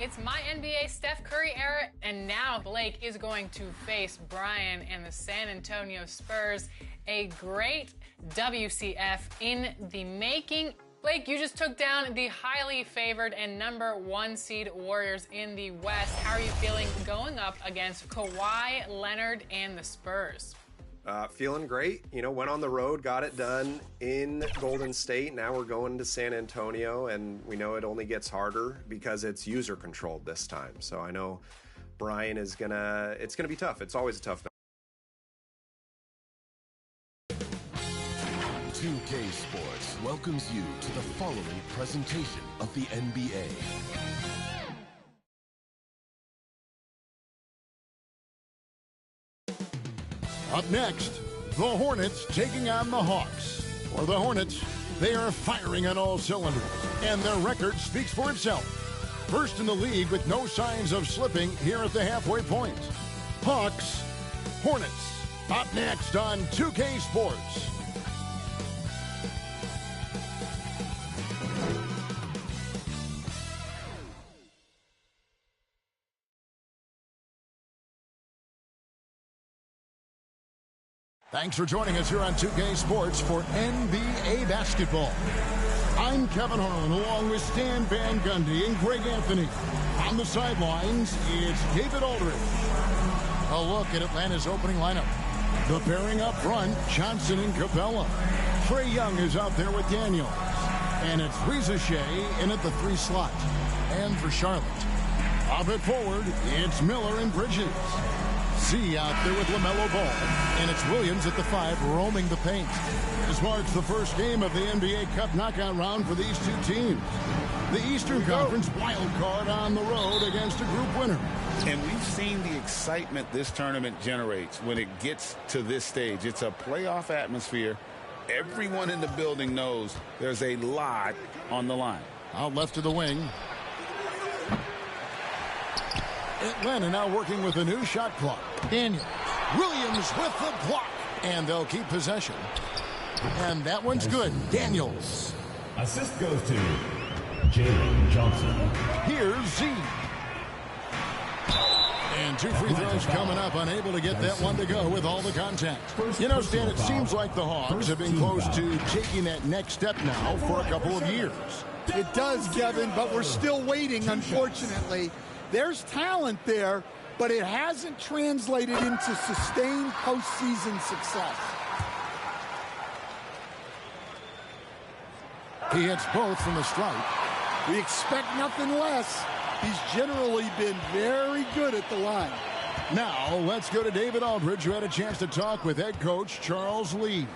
It's my NBA Steph Curry era, and now Blake is going to face Brian and the San Antonio Spurs. A great WCF in the making. Blake, you just took down the highly favored and #1 seed Warriors in the West. How are you feeling going up against Kawhi Leonard and the Spurs? Feeling great. You know, went on the road, got it done in Golden State. Now we're going to San Antonio, and we know it only gets harder because it's user controlled this time. So I know Brian is it's gonna be tough. It's always a tough match. 2K Sports welcomes you to the following presentation of the NBA. Up next, the Hornets taking on the Hawks. For the Hornets, they are firing on all cylinders, and their record speaks for itself. First in the league with no signs of slipping here at the halfway point. Hawks, Hornets, up next on 2K Sports. Thanks for joining us here on 2K Sports for NBA basketball. I'm Kevin Harlan along with Stan Van Gundy and Greg Anthony. On the sidelines, it's David Aldridge. A look at Atlanta's opening lineup. The pairing up front, Johnson and Capella. Trae Young is out there with Daniels. And it's Reza Shea in at the 3 slot. And for Charlotte, up at forward, it's Miller and Bridges. Z out there with LaMelo Ball, and it's Williams at the 5 roaming the paint. This marks the first game of the NBA Cup knockout round for these two teams. The Eastern Conference wild card on the road against a group winner. And we've seen the excitement this tournament generates when it gets to this stage. It's a playoff atmosphere. Everyone in the building knows there's a lot on the line. Out left to the wing. Atlanta now working with a new shot clock. Daniel Williams with the block. And they'll keep possession. And that one's good. Daniels. Assist goes to Jalen Johnson. Here's Z. And 2 free throws coming up. Unable to get that one to go with all the contact. You know, Stan, it seems like the Hawks have been close to taking that next step now for a couple of years. It does, Kevin, but we're still waiting, unfortunately. There's talent there, but it hasn't translated into sustained postseason success. He hits both from the stripe. We expect nothing less. He's generally been very good at the line. Now, let's go to David Aldridge, who had a chance to talk with head coach Charles Lee.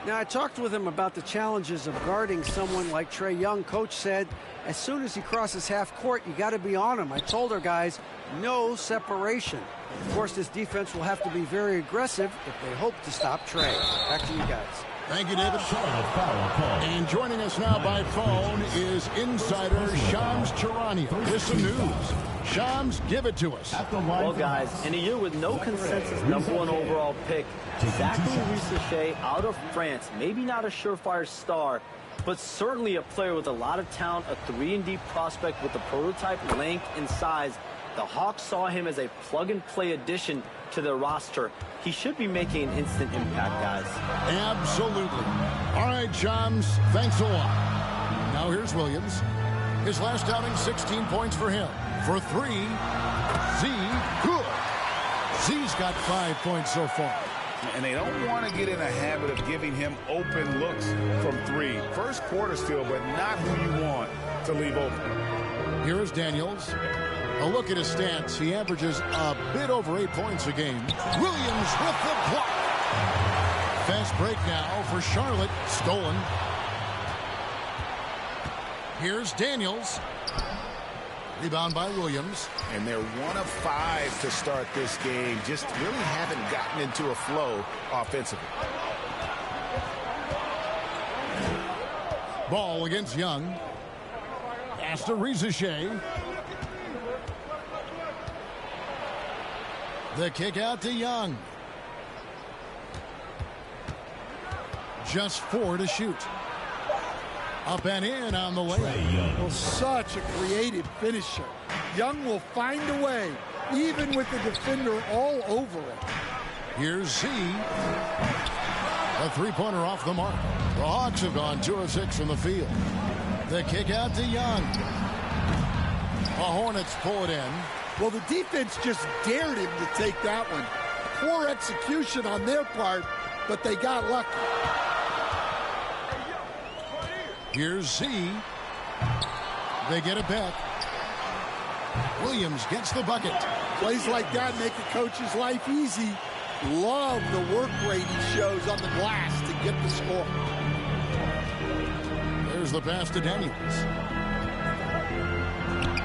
Now, I talked with him about the challenges of guarding someone like Trae Young. Coach said, as soon as he crosses half court, you got to be on him. I told our guys, no separation. Of course, this defense will have to be very aggressive if they hope to stop Trae. Back to you guys. Thank you, David. And joining us now by phone is insider Shams Charania with some news. Shams, give it to us. Well, guys, in a year with no consensus #1 overall pick, Zachary Reza-Shea out of France, maybe not a surefire star, but certainly a player with a lot of talent, a 3-and-D prospect with the prototype length and size. The Hawks saw him as a plug-and-play addition to their roster. He should be making an instant impact, guys. Absolutely. All right, Shams, thanks a lot. Now here's Williams. His last outing, 16 points for him. For 3, Z, good. Z's got 5 points so far. And they don't want to get in a habit of giving him open looks from 3. First quarter still, but not who you want to leave open. Here is Daniels. A look at his stats. He averages a bit over 8 points a game. Williams with the block. Fast break now for Charlotte. Stolen. Here's Daniels. Rebound by Williams. And they're 1 of 5 to start this game. Just really haven't gotten into a flow offensively. Ball against Young. Pass to Reza-Shea. The kick out to Young. Just 4 to shoot. Up and in on the layup. Well, such a creative finisher. Young will find a way, even with the defender all over it. Here's Z. A three-pointer off the mark. The Hawks have gone 2 of 6 from the field. The kick out to Young. The Hornets pull it in. Well, the defense just dared him to take that one. Poor execution on their part, but they got lucky. Here's Z. They get it back. Williams gets the bucket. Plays like that make a coach's life easy. Love the work rate he shows on the glass to get the score. There's the pass to Daniels.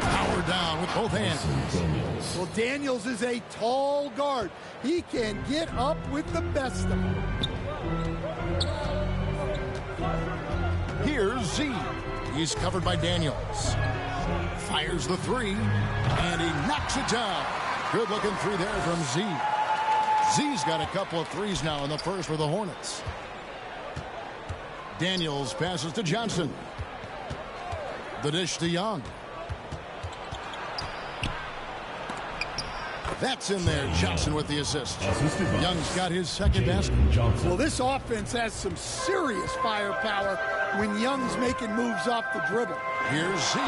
Power down with both hands. Well, Daniels is a tall guard. He can get up with the best of them. Here's Z. He's covered by Daniels. Fires the three, and he knocks it down. Good looking three there from Z. Z's got a couple of threes now in the first for the Hornets. Daniels passes to Johnson. The dish to Young. That's in there. Johnson with the assist. Young's got his second basket. Well, this offense has some serious firepower when Young's making moves off the dribble. Here's Z.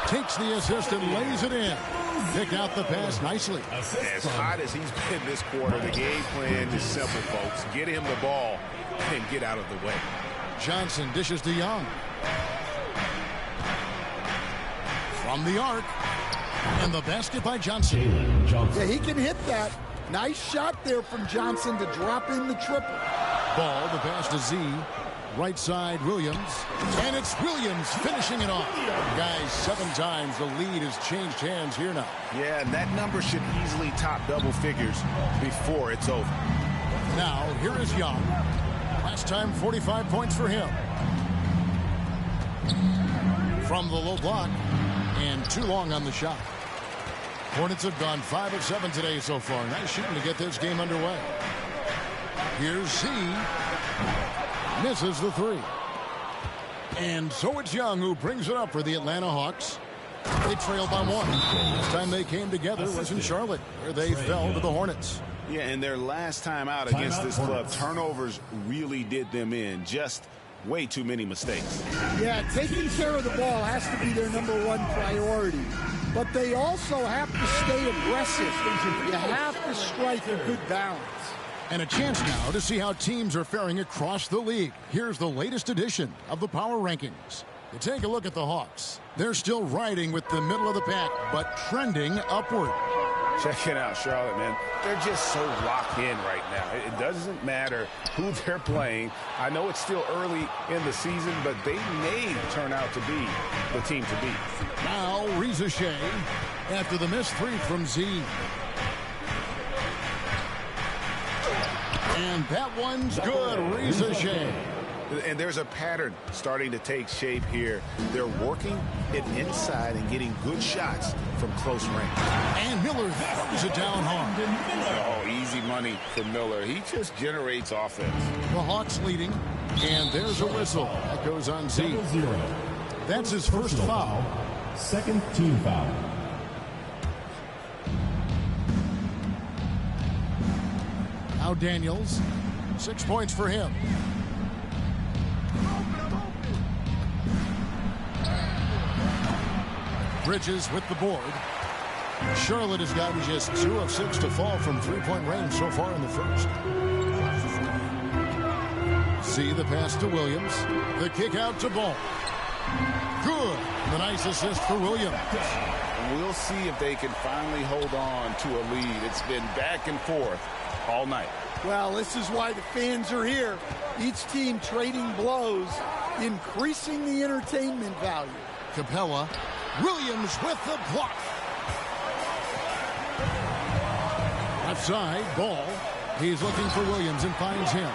Takes the assist and lays it in. Pick out the pass nicely. As hot as he's been this quarter, the game plan is simple, folks. Get him the ball and get out of the way. Johnson dishes to Young. From the arc. And the basket by Johnson. Yeah, he can hit that. Nice shot there from Johnson to drop in the triple. Ball, the pass to Z. Right side, Williams. And it's Williams finishing it off. Guys, 7 times the lead has changed hands here now. Yeah, and that number should easily top double figures before it's over. Now, here is Young. Last time, 45 points for him. From the low block. And too long on the shot. Hornets have gone 5 of 7 today so far. Nice shooting to get this game underway. Here's Z. Misses the three. And so it's Young who brings it up for the Atlanta Hawks. They trailed by 1. Last time they came together was in Charlotte, where they fell to the Hornets. Yeah, and their last time out against this club, turnovers really did them in. Just way too many mistakes. Yeah, taking care of the ball has to be their #1 priority. But they also have to stay aggressive. You have to strike a good balance. And a chance now to see how teams are faring across the league. Here's the latest edition of the Power Rankings. You take a look at the Hawks. They're still riding with the middle of the pack, but trending upward. Check it out, Charlotte, man. They're just so locked in right now. It doesn't matter who they're playing. I know it's still early in the season, but they may turn out to be the team to beat. Now, Reza Shea after the missed three from Z. And that one's good, Reza Shea. And there's a pattern starting to take shape here. They're working it inside and getting good shots from close range. And Miller throws it down hard. Oh, easy money for Miller. He just generates offense. The Hawks leading, and there's a whistle. That goes on Z. That's his first foul. Second team foul. Now Daniels, 6 points for him. Bridges with the board. Charlotte has gotten just 2 of 6 to fall from three-point range so far in the first. See the pass to Williams. The kick out to Ball. Good. The nice assist for Williams. We'll see if they can finally hold on to a lead. It's been back and forth all night. Well, this is why the fans are here. Each team trading blows, increasing the entertainment value. Capella. Williams with the block. Left side, Ball. He's looking for Williams and finds him.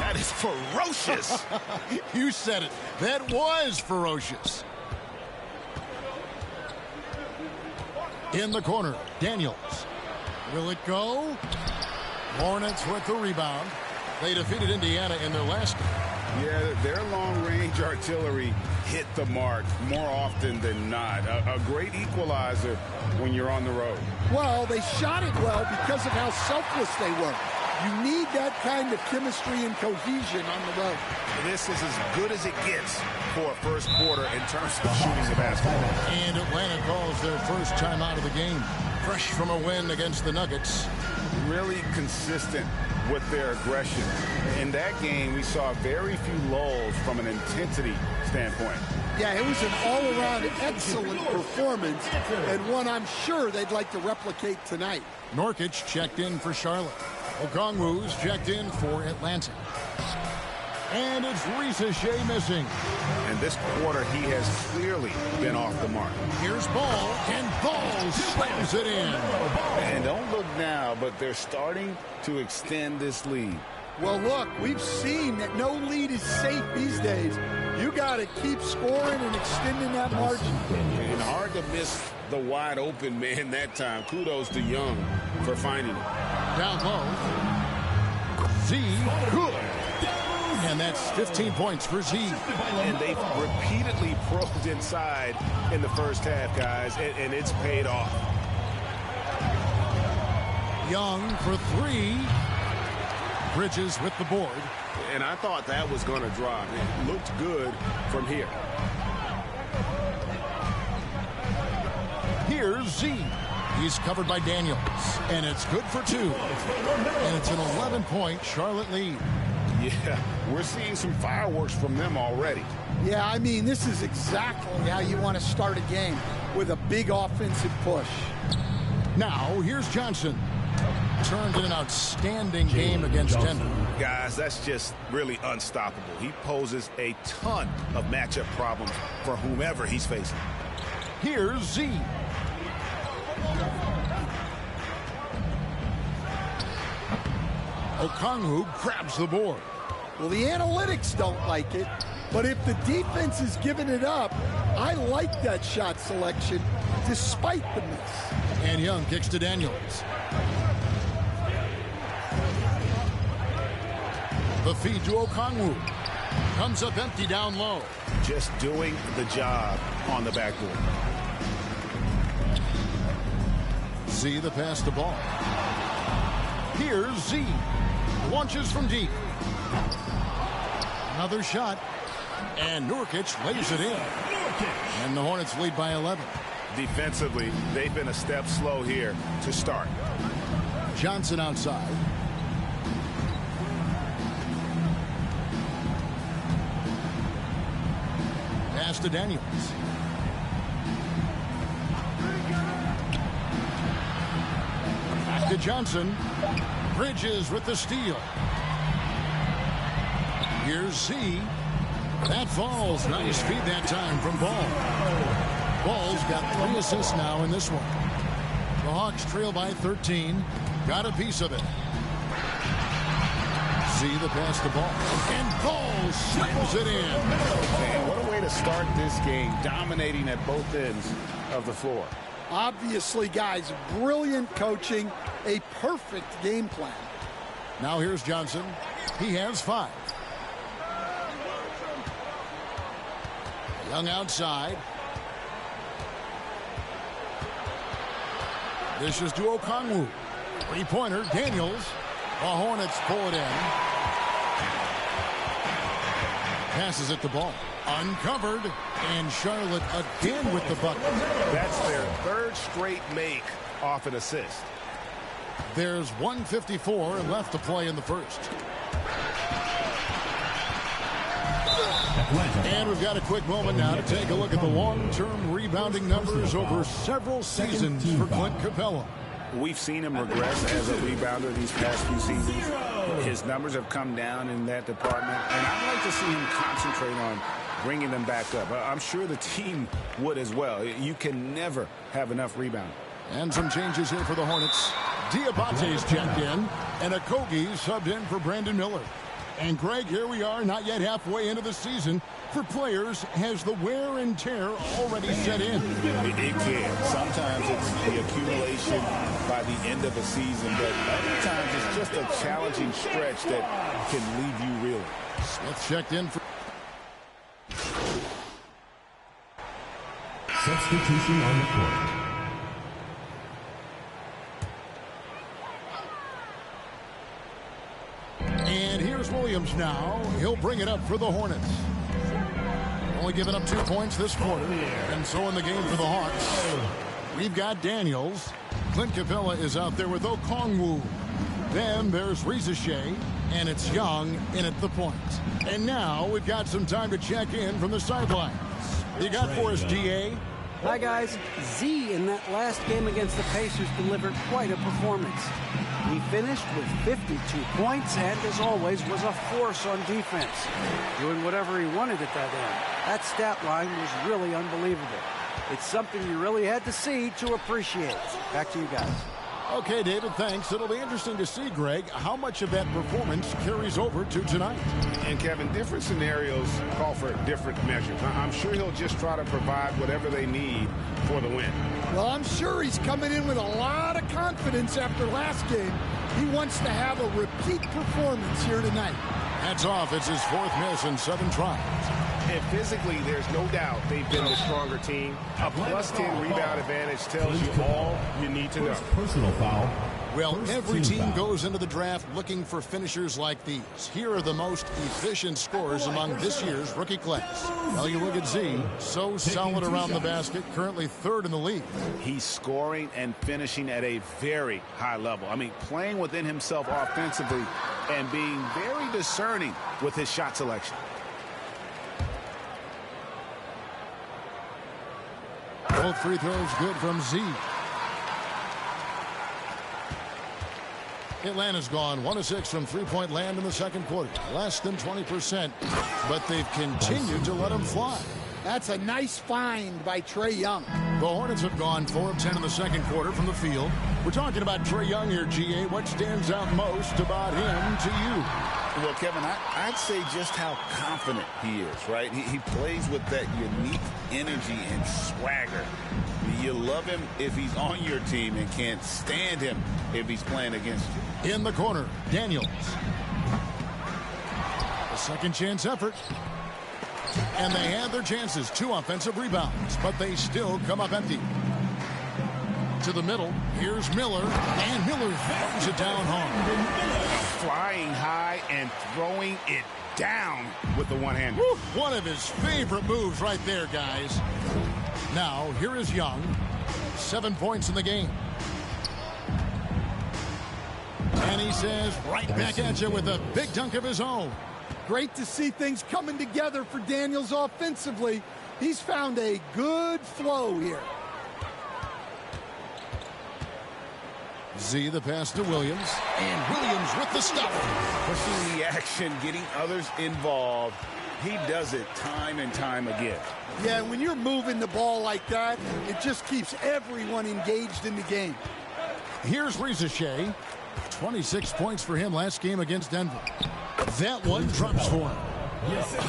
That is ferocious. You said it. That was ferocious. In the corner, Daniels. Will it go? Hornets with the rebound. They defeated Indiana in their last game. Yeah, their long-range artillery hit the mark more often than not. A great equalizer when you're on the road. Well, they shot it well because of how selfless they were. You need that kind of chemistry and cohesion on the road. This is as good as it gets for a first quarter in terms of shooting the basketball. And Atlanta calls their first time out of the game. Fresh from a win against the Nuggets. Really consistent with their aggression. In that game, we saw very few lulls from an intensity standpoint. Yeah, it was an all-around excellent performance, and one I'm sure they'd like to replicate tonight. Nurkic checked in for Charlotte. Okongwu's checked in for Atlanta. And it's Shea missing. And this quarter, he has clearly been off the mark. Here's Ball, and Ball slams it in. And don't look now, but they're starting to extend this lead. Well, look, we've seen that no lead is safe these days. You got to keep scoring and extending that margin. And hard to miss the wide open man that time. Kudos to Young for finding it. Down low. Z, good. And that's 15 points for Z. And they've repeatedly probed inside in the first half, guys, and it's paid off. Young for three. Bridges with the board. And I thought that was going to drop. It looked good from here. Here's Z. He's covered by Daniels. And it's good for two. And it's an 11-point Charlotte lead. Yeah, we're seeing some fireworks from them already. Yeah, I mean, this is exactly how you want to start a game, with a big offensive push. Now, here's Johnson. Turned in an outstanding game against Denver. Guys, that's just really unstoppable. He poses a ton of matchup problems for whomever he's facing. Here's Z. Okongwu grabs the board. Well, the analytics don't like it, but if the defense is giving it up, I like that shot selection despite the miss. And Young kicks to Daniels. The feed to Okongwu. Comes up empty down low. Just doing the job on the backboard. Z the pass to Ball. Here's Z. Launches from deep. Another shot. And Nurkic lays it in. And the Hornets lead by 11. Defensively, they've been a step slow here to start. Johnson outside. Pass to Daniels. Back to Johnson. Bridges with the steal. Here's Z. That falls. Nice feed that time from Ball. Ball's got 3 assists now in this one. The Hawks trail by 13. Got a piece of it. Z the pass to Ball. And Ball slams it in. Man, what a way to start this game, dominating at both ends of the floor. Obviously, guys, brilliant coaching, a perfect game plan. Now here's Johnson. He has 5. Young outside. This is to Okongwu. 3-pointer, Daniels. The Hornets pull it in. Passes it to Ball. Uncovered. And Charlotte again with the bucket. That's their 3rd straight make off an assist. There's 1:54 left to play in the first. And we've got a quick moment now to take a look at the long-term rebounding numbers over several seasons for Clint Capella. We've seen him regress as a rebounder these past few seasons. His numbers have come down in that department, and I'd like to see him concentrate on bringing them back up. I'm sure the team would as well. You can never have enough rebound. And some changes here for the Hornets. Diabate's checked in, and Okogie subbed in for Brandon Miller. And Greg, here we are, not yet halfway into the season. For players, has the wear and tear already set in? It can. Sometimes it's the accumulation by the end of a season, but other times it's just a challenging stretch that can leave you reeling. Smith checked in for... Substitution on the court. And here's Williams now. He'll bring it up for the Hornets. Only giving up 2 points this quarter. And so in the game for the Hawks, we've got Daniels. Clint Capella is out there with Okongwu. Then there's Rizachet, and it's Young in at the point. And now we've got some time to check in from the sidelines. You got for us, DA? Hi, guys. Z in that last game against the Pacers delivered quite a performance. He finished with 52 points and, as always, was a force on defense, doing whatever he wanted at that end. That stat line was really unbelievable. It's something you really had to see to appreciate. Back to you guys. Okay, David, thanks. It'll be interesting to see, Greg, how much of that performance carries over to tonight. And, Kevin, different scenarios call for different measures. I'm sure he'll just try to provide whatever they need for the win. Well, I'm sure he's coming in with a lot of confidence after last game. He wants to have a repeat performance here tonight. Hats off. It's his 4th miss in 7 tries. And physically, there's no doubt they've been the stronger team. A +10 rebound advantage tells you all you need to know. Personal foul. Well, every team goes into the draft looking for finishers like these. Here are the most efficient scorers among this year's rookie class. Well, you look at Z, so solid around the basket, currently 3rd in the league. He's scoring and finishing at a very high level. I mean, playing within himself offensively and being very discerning with his shot selection. Both free throws good from Z. Atlanta's gone 1 of 6 from three-point land in the second quarter. Less than 20%, but they've continued to let them fly. That's a nice find by Trae Young. The Hornets have gone 4 of 10 in the second quarter from the field. We're talking about Trae Young here, GA. What stands out most about him to you? Well, Kevin, I'd say just how confident he is, right? He plays with that unique energy and swagger. You love him if he's on your team and can't stand him if he's playing against you. In the corner, Daniels. A second chance effort. And they had their chances. 2 offensive rebounds, but they still come up empty. To the middle, here's Miller, and Miller throws it down hard. Flying high and throwing it down with the one-hander. One of his favorite moves right there, guys. Now, here is Young. 7 points in the game. And he says, right back at you with a big dunk of his own. Great to see things coming together for Daniels offensively. He's found a good flow here. Z the pass to Williams, and Williams with the stop. Pushing the action, getting others involved. He does it time and time again. Yeah, when you're moving the ball like that, it just keeps everyone engaged in the game. Here's Rizachet. 26 points for him last game against Denver. That one drops for him.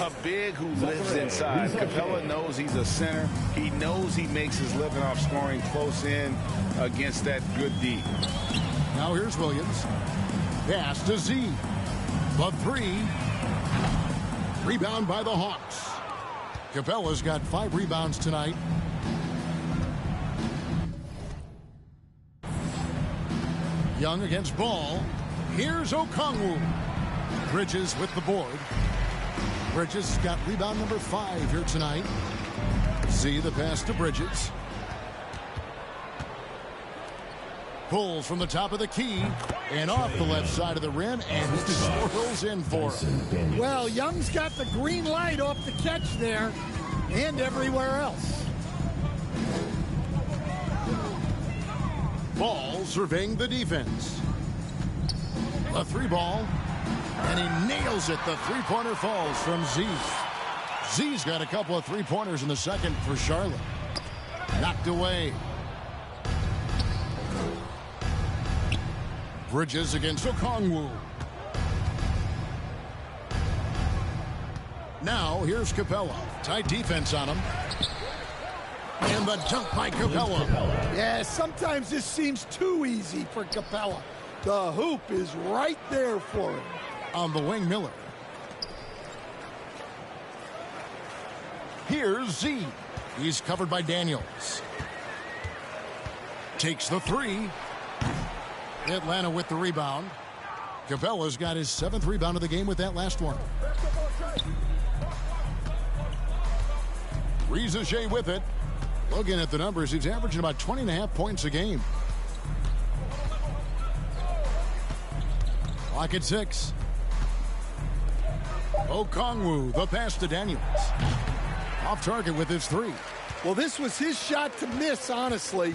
A big who lives inside. Capella knows he's a center. He knows he makes his living off scoring close in against that good D. Now here's Williams. Pass to Z. The 3. Rebound by the Hawks. Capella's got 5 rebounds tonight. Young against Ball. Here's Okongwu. Bridges with the board. Bridges got rebound number 5 here tonight. Z the pass to Bridges. Pulls from the top of the key and off the left side of the rim, and he swirls in for him. Well, Young's got the green light off the catch there and everywhere else. Ball surveying the defense. A 3 ball, and he nails it. The 3-pointer falls from Z. Z's got a couple of 3-pointers in the second for Charlotte. Knocked away. Bridges against Okongwu. Now, here's Capella. Tight defense on him. And the dunk by Capella. Yeah, sometimes this seems too easy for Capella. The hoop is right there for him. On the wing, Miller. Here's Z. He's covered by Daniels. Takes the three. Atlanta with the rebound. Capella's got his 7th rebound of the game with that last one. Rizachet with it. Looking at the numbers, he's averaging about 20.5 points a game. Clock at 6. Okongwu, the pass to Daniels. Off target with his three. Well, this was his shot to miss, honestly.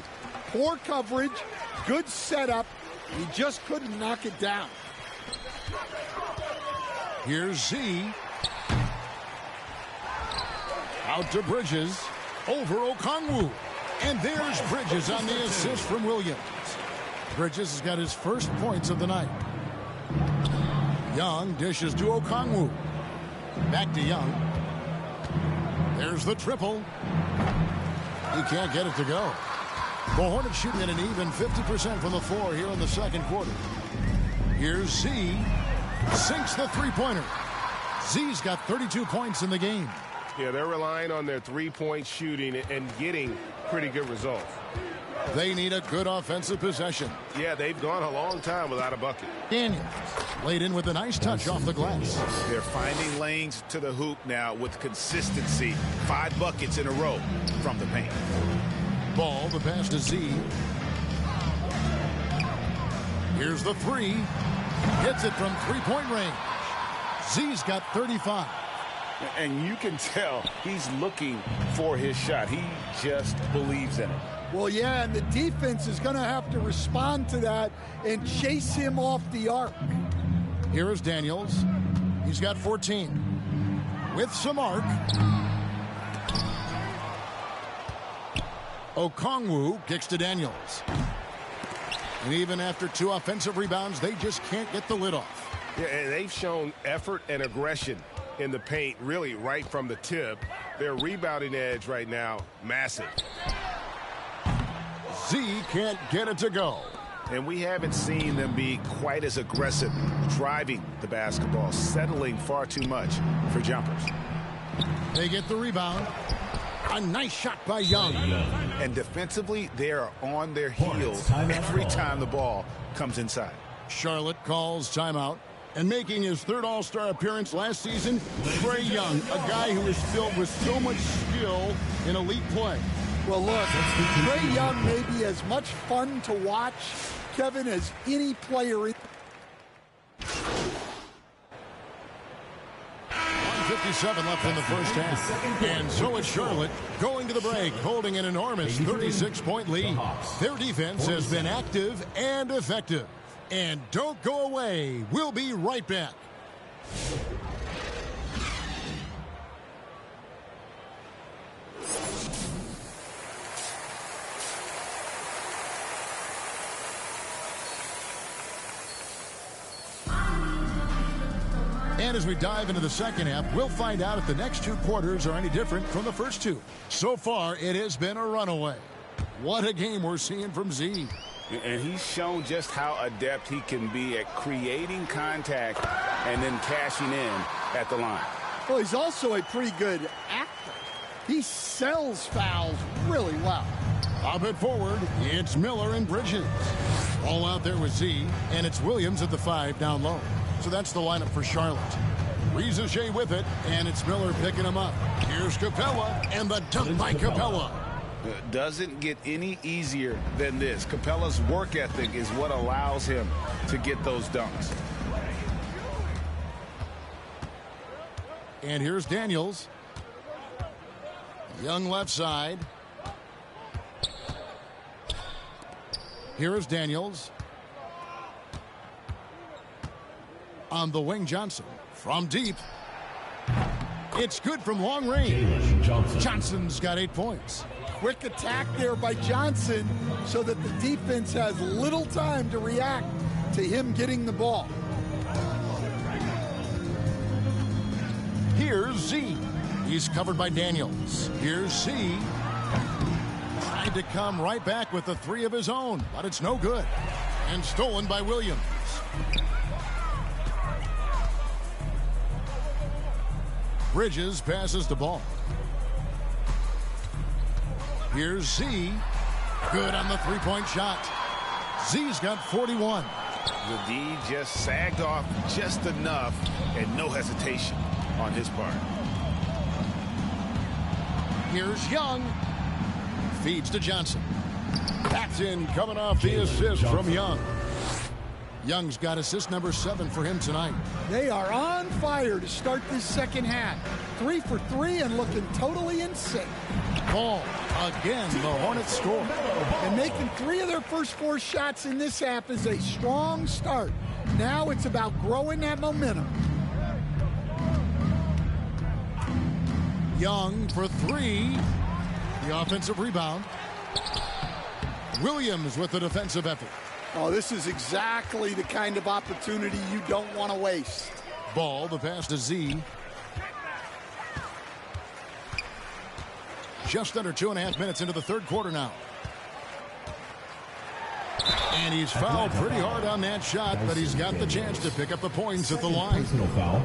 Poor coverage, good setup. He just couldn't knock it down. Here's Z. Out to Bridges. Over Okongwu. And there's Bridges on the assist from Williams. Bridges has got his first points of the night. Young dishes to Okongwu. Back to Young. There's the triple. He can't get it to go. The Hornets shooting at an even 50% from the floor here in the second quarter. Here's Z. Sinks the three-pointer. Z's got 32 points in the game. Yeah, they're relying on their three-point shooting and getting pretty good results. They need a good offensive possession. Yeah, they've gone a long time without a bucket. Daniels laid in with a nice touch off the glass. They're finding lanes to the hoop now with consistency. 5 buckets in a row from the paint. Ball, the pass to Z. Here's the three. Hits it from three-point range. Z's got 35. And you can tell he's looking for his shot. He just believes in it. Well, yeah, and the defense is going to have to respond to that and chase him off the arc. Here is Daniels. He's got 14. With some arc. Okongwu kicks to Daniels. And even after 2 offensive rebounds, they just can't get the lid off. Yeah, and they've shown effort and aggression in the paint, really right from the tip. Their rebounding edge right now, massive. Z can't get it to go. And we haven't seen them be quite as aggressive, driving the basketball, settling far too much for jumpers. They get the rebound. A nice shot by Young. And defensively, they are on their heels every time the ball comes inside. Charlotte calls timeout. And making his 3rd All-Star appearance last season, Trae Young, a guy who is filled with so much skill in elite play. Well, look, Trae Young may be as much fun to watch, Kevin, as any player in. 1:57 left in the first half. And so is Charlotte going to the break, holding an enormous 36-point lead. Their defense has been active and effective. And don't go away. We'll be right back. And as we dive into the second half, we'll find out if the next 2 quarters are any different from the first 2. So far, it has been a runaway. What a game we're seeing from Z. And he's shown just how adept he can be at creating contact and then cashing in at the line. Well, he's also a pretty good actor. He sells fouls really well. Up and forward, it's Miller and Bridges. All out there with Z, and it's Williams at the 5 down low. So that's the lineup for Charlotte. Rizachet with it, and it's Miller picking him up. Here's Capella, and the dunk by Capella. Doesn't get any easier than this. Capella's work ethic is what allows him to get those dunks. And here's Daniels. Young left side. Here is Daniels. On the wing, Johnson. From deep. It's good from long range. Johnson's got 8 points. Quick attack there by Johnson so that the defense has little time to react to him getting the ball. Here's Z. He's covered by Daniels. Here's Z. Tried to come right back with the three of his own, but it's no good. And stolen by Williams. Bridges passes the ball. Here's Z. Good on the three-point shot. Z's got 41. The D just sagged off just enough and no hesitation on his part. Here's Young. Feeds to Johnson. That's in, coming off the assist from Young. Young's got assist number 7 for him tonight. They are on fire to start this second half. 3 for 3 and looking totally in sync. Ball. Again, the Hornets score. And making 3 of their first 4 shots in this half is a strong start. Now it's about growing that momentum. Young for 3. The offensive rebound. Williams with the defensive effort. Oh, this is exactly the kind of opportunity you don't want to waste. Ball, the pass to Z. Just under 2.5 minutes into the third quarter now. And he's fouled pretty hard on that shot, but he's got the chance to pick up the points at the line.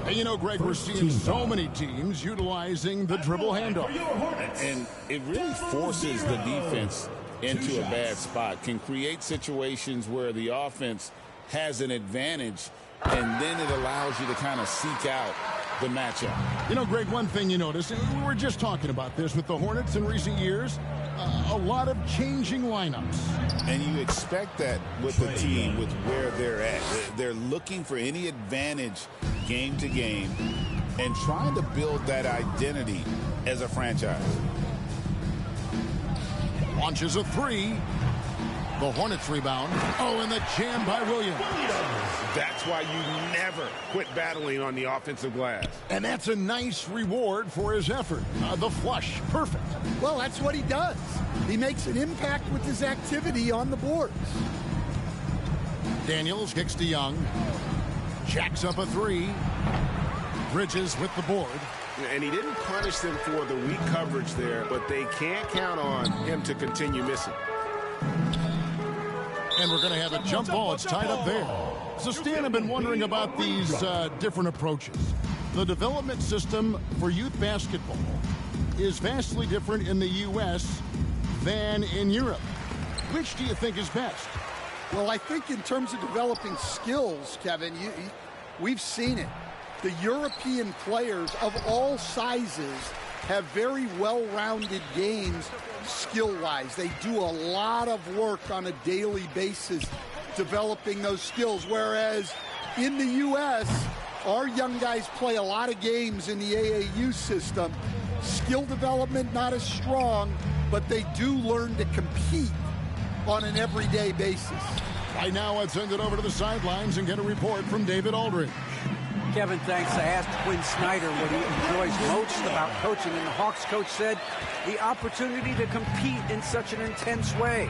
And you know, Greg, we're seeing so many teams utilizing the dribble handoff. And it really forces the defense into a bad spot, can create situations where the offense has an advantage, and then it allows you to kind of seek out the matchup. You know, Greg, one thing you notice, we were just talking about this with the Hornets in recent years, a lot of changing lineups. And you expect that with the team, with where they're at. They're looking for any advantage game to game and trying to build that identity as a franchise. Launches a 3. The Hornets rebound. Oh, and the jam by Williams. That's why you never quit battling on the offensive glass. And that's a nice reward for his effort. The flush. Perfect. Well, that's what he does. He makes an impact with his activity on the boards. Daniels kicks to Young. Jacks up a 3. Bridges with the board. And he didn't punish them for the weak coverage there, but they can't count on him to continue missing. And we're going to have a jump ball. It's tied up there. So, Stan, I've been wondering about these different approaches. The development system for youth basketball is vastly different in the U.S. than in Europe. Which do you think is best? Well, I think in terms of developing skills, Kevin, we've seen it. The European players of all sizes have very well-rounded games skill-wise. They do a lot of work on a daily basis developing those skills, whereas in the U.S., our young guys play a lot of games in the AAU system. Skill development not as strong, but they do learn to compete on an everyday basis. Right now, let's send it over to the sidelines and get a report from David Aldridge. Kevin, thanks. I asked Quinn Snyder what he enjoys most about coaching, and the Hawks coach said the opportunity to compete in such an intense way.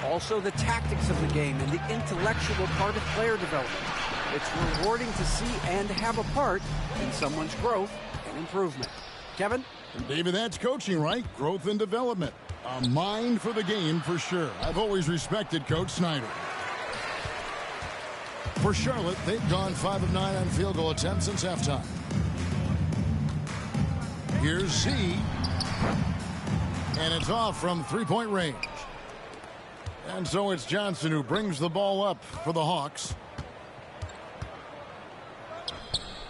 Also, the tactics of the game and the intellectual part of player development. It's rewarding to see and have a part in someone's growth and improvement. Kevin? David, that's coaching, right? Growth and development. A mind for the game for sure. I've always respected Coach Snyder. For Charlotte, they've gone 5 of 9 on field goal attempts since halftime. Here's Z. And it's off from three-point range. And so it's Johnson who brings the ball up for the Hawks.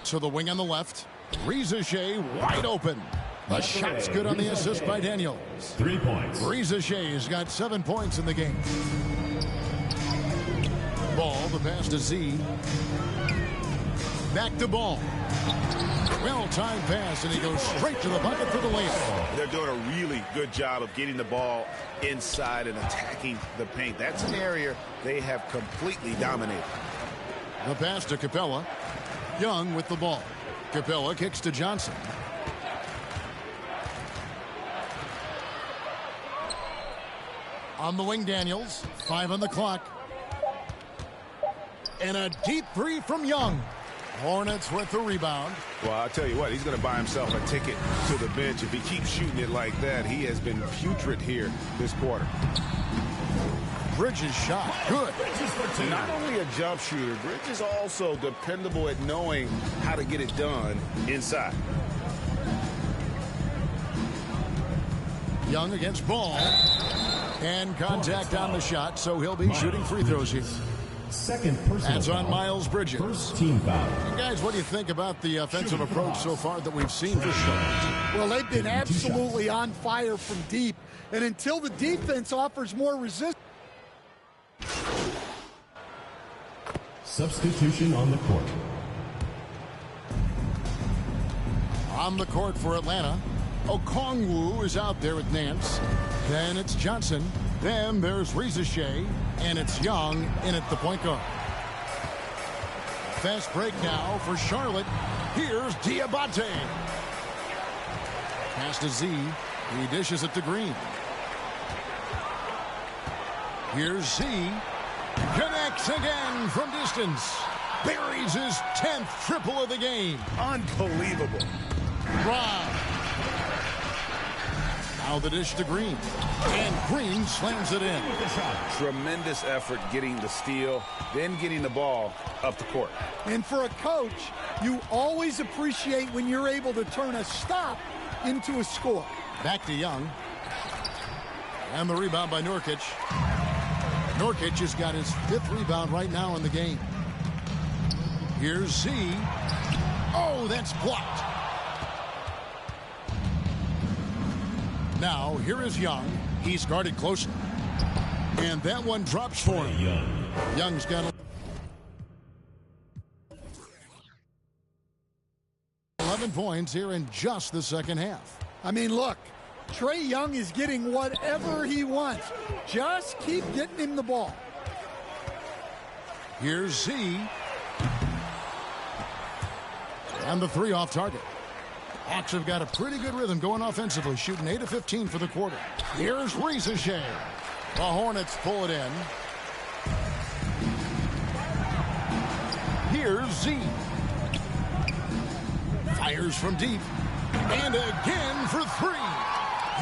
To the wing on the left. Rizachet wide open. The shot's good on the assist by Daniels. 3 points. Rizachet's got 7 points in the game. Ball, the pass to Z. Back to Ball. Well-timed pass, and he goes straight to the bucket for the layup. They're doing a really good job of getting the ball inside and attacking the paint. That's an area they have completely dominated. The pass to Capella. Young with the ball. Capella kicks to Johnson. On the wing, Daniels. 5 on the clock. And a deep 3 from Young. Hornets with the rebound. Well, I'll tell you what, he's going to buy himself a ticket to the bench. If he keeps shooting it like that, he has been putrid here this quarter. Bridges shot. Good. Not only a jump shooter, Bridges also dependable at knowing how to get it done inside. Young against Ball. And contact on the shot, so he'll be shooting free throws here. Second personal That's on foul. Miles Bridges. First team foul. And guys, what do you think about the offensive approach so far that we've seen for Charlotte? Well, they've been absolutely on fire from deep. And until the defense offers more resistance. Substitution on the court. On the court for Atlanta, Okongwu is out there at Nance. Then it's Johnson. Then there's Rizachet. And it's Young in at the point guard. Fast break now for Charlotte. Here's Diabate. Pass to Z. He dishes it to Green. Here's Z. Connects again from distance. Buries his 10th triple of the game. Unbelievable. Rob. Now the dish to Green. And Green slams it in. Tremendous effort getting the steal, then getting the ball up the court. And for a coach, you always appreciate when you're able to turn a stop into a score. Back to Young. And the rebound by Nurkic. Nurkic has got his 5th rebound right now in the game. Here's Z. Oh, that's blocked. Now, here is Young. He's guarded closely. And that one drops for him. Young's got 11 points here in just the second half. I mean, look, Trae Young is getting whatever he wants. Just keep getting him the ball. Here's Z. And the 3 off target. Hawks have got a pretty good rhythm going offensively, shooting 8 of 15 for the quarter. Here's Rizachet. The Hornets pull it in. Here's Z. Fires from deep. And again for 3.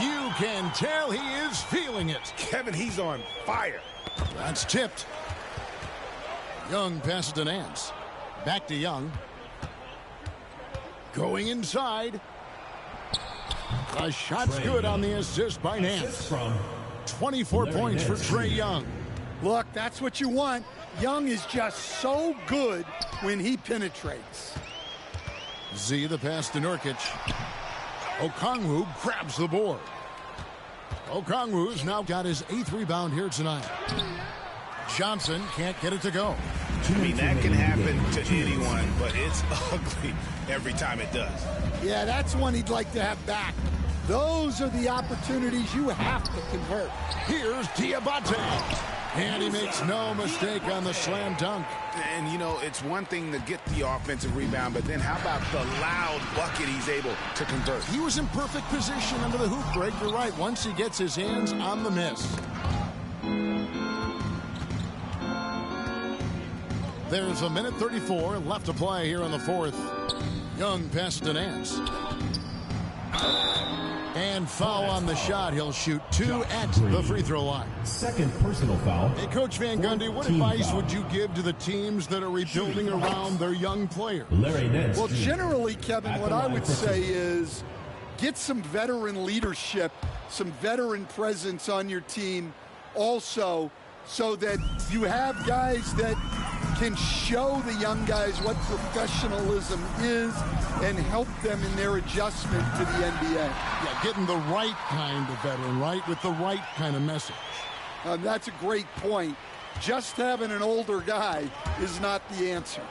You can tell he is feeling it. Kevin, he's on fire. That's tipped. Young passes to Nance. Back to Young. Going inside. The shot's good on the assist by Nance. 24 points for Trae Young. Look, that's what you want. Young is just so good when he penetrates. Z, the pass to Nurkic. Okongwu grabs the board. Okongwu's now got his 8th rebound here tonight. Johnson can't get it to go. I mean, that can happen to anyone, but it's ugly every time it does. Yeah, that's one he'd like to have back. Those are the opportunities you have to convert. Here's Diabate. And he makes no mistake on the slam dunk. And, you know, it's one thing to get the offensive rebound, but then how about the loud bucket he's able to convert? He was in perfect position under the hoop break. You're right. Once he gets his hands on the miss. There's a minute 34 left to play here in the 4th. Young passes to Nance. And foul on the shot. He'll shoot 2 at the free throw line. Second personal foul. Hey, Coach Van Gundy, what advice would you give to the teams that are rebuilding around their young players? Larry Nance. Well, generally, Kevin, what I would say is get some veteran leadership, some veteran presence on your team also, so that you have guys that can show the young guys what professionalism is and help them in their adjustment to the NBA. Yeah, getting the right kind of veteran, right, with the right kind of message. That's a great point. Just having an older guy is not the answer.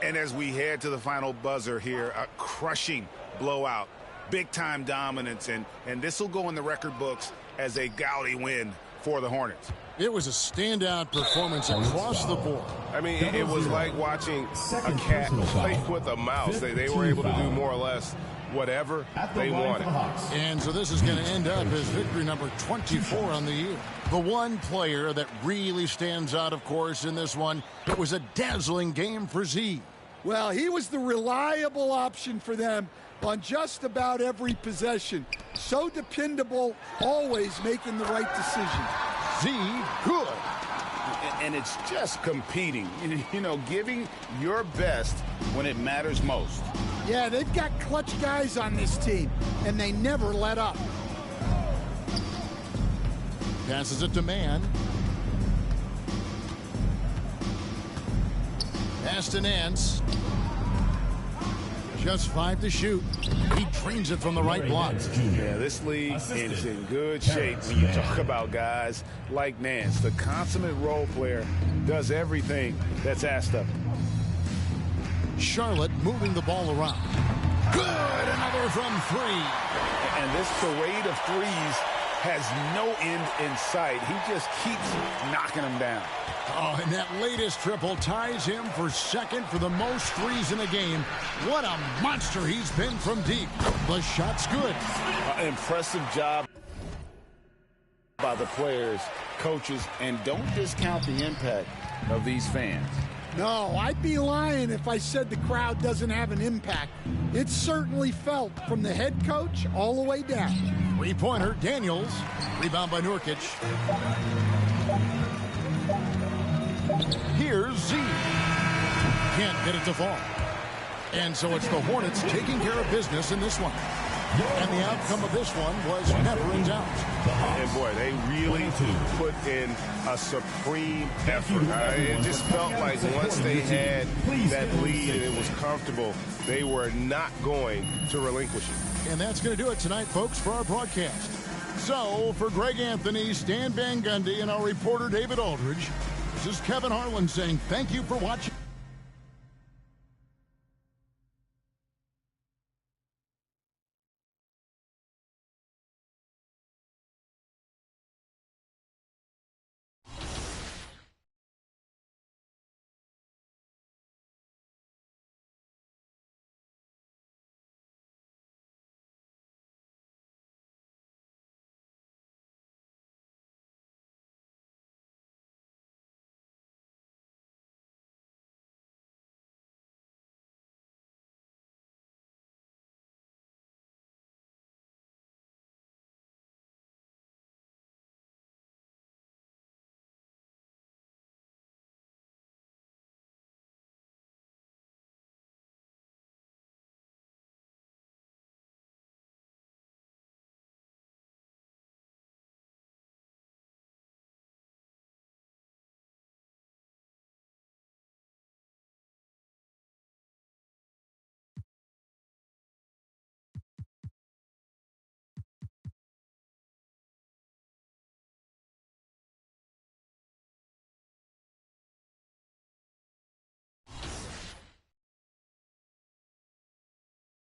And as we head to the final buzzer here, a crushing blowout, big-time dominance, and this will go in the record books as a gaudy win for the Hornets. It was a standout performance across the board. I mean, it was like watching a cat play with a mouse. They were able to do more or less whatever they wanted. And so this is going to end up as victory number 24 on the year. The one player that really stands out, of course, in this one, it was a dazzling game for Z. Well, he was the reliable option for them on just about every possession. So dependable, always making the right decision. Z, good. And it's just competing, you know, giving your best when it matters most. Yeah, they've got clutch guys on this team, and they never let up. Passes it to Mann. Pass to Nance. Just 5 to shoot. He drains it from the right block. Yeah, this league is in good shape when you talk about guys like Nance. The consummate role player does everything that's asked of him. Charlotte moving the ball around. Good! Another from 3. And this parade of threes has no end in sight. He just keeps knocking them down. Oh, and that latest triple ties him for second for the most threes in a game. What a monster he's been from deep. The shot's good. Impressive job by the players, coaches, and don't discount the impact of these fans. No, I'd be lying if I said the crowd doesn't have an impact. It's certainly felt from the head coach all the way down. Three-pointer, Daniels. Rebound by Nurkic. Here's Z. Can't get it to fall. And so it's the Hornets taking care of business in this one. And the outcome of this one was never in doubt. And boy, they really put in a supreme effort. It just felt like once they had that lead and it was comfortable, they were not going to relinquish it. And that's going to do it tonight, folks, for our broadcast. So, for Greg Anthony, Stan Van Gundy, and our reporter David Aldridge, this is Kevin Harlan saying thank you for watching.